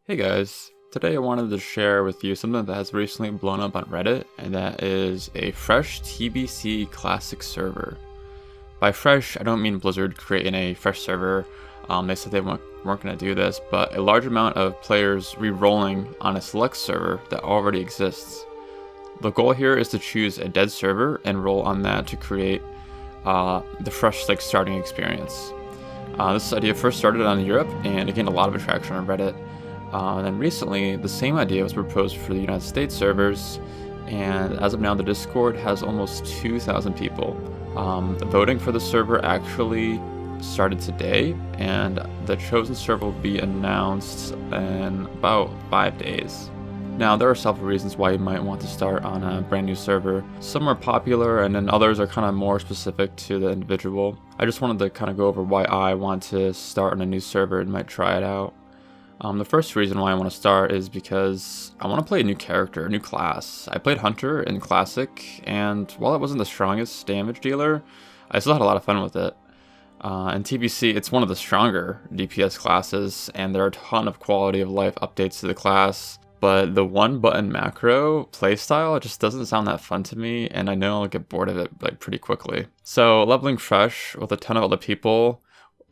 Hey guys, today I wanted to share with you something that has recently blown up on Reddit, and that is a fresh TBC classic server. By fresh, I don't mean Blizzard creating a fresh server. They said they weren't going to do this, but a large amount of players re-rolling on a select server that already exists. The goal here is to choose a dead server and roll on that to create the fresh starting experience. This idea first started on Europe, and it gained a lot of attraction on Reddit. And then recently, the same idea was proposed for the United States servers, and as of now, the Discord has almost 2,000 people. The voting for the server actually started today, and the chosen server will be announced in about 5 days. Now, there are several reasons why you might want to start on a brand new server. Some are popular, and then others are kind of more specific to the individual. I just wanted to kind of go over why I want to start on a new server and might try it out. The first reason why I want to start is because I want to play a new character, a new class. I played Hunter in Classic, and while it wasn't the strongest damage dealer, I still had a lot of fun with it. In TBC, it's one of the stronger DPS classes, and there are a ton of quality of life updates to the class, but the one button macro playstyle just doesn't sound that fun to me, and I know I'll get bored of it pretty quickly. So leveling fresh with a ton of other people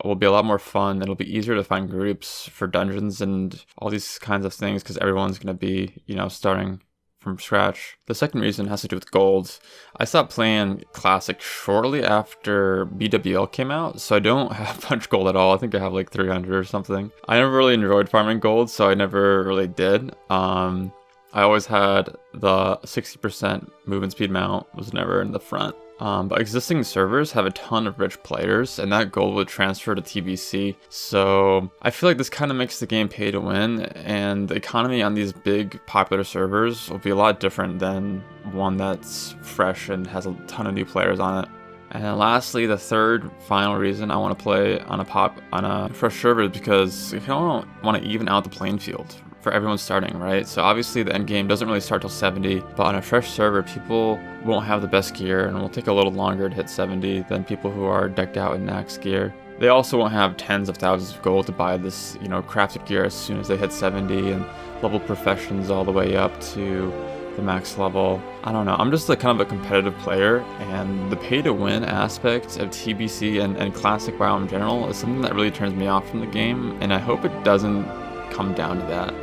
will be a lot more fun. It'll be easier to find groups for dungeons and all these kinds of things because everyone's going to be, starting from scratch. The second reason has to do with gold. I stopped playing Classic shortly after BWL came out, so I don't have much gold at all. I think I have like 300 or something. I never really enjoyed farming gold, so I never really did. I always had the 60% movement speed mount, was never in the front. But existing servers have a ton of rich players, and that gold would transfer to TBC. So I feel like this kind of makes the game pay to win, and the economy on these big popular servers will be a lot different than one that's fresh and has a ton of new players on it. And lastly, the third final reason I want to play on a fresh server is because I don't want to even out the playing field for everyone starting, right? So obviously the end game doesn't really start till 70, but on a fresh server, people won't have the best gear and will take a little longer to hit 70 than people who are decked out in max gear. They also won't have tens of thousands of gold to buy this, crafted gear as soon as they hit 70 and level professions all the way up to the max level. I don't know, I'm just kind of a competitive player, and the pay to win aspect of TBC and Classic WoW in general is something that really turns me off from the game, and I hope it doesn't come down to that.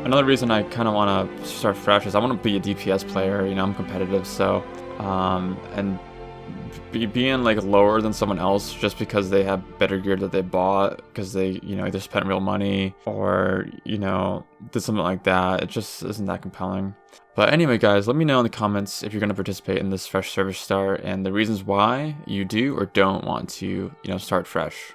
Another reason I kind of want to start fresh is I want to be a DPS player. I'm competitive, so and being lower than someone else just because they have better gear that they bought because they either spent real money or did something like that, it just isn't that compelling. But anyway, guys, let me know in the comments if you're going to participate in this fresh server start and the reasons why you do or don't want to start fresh.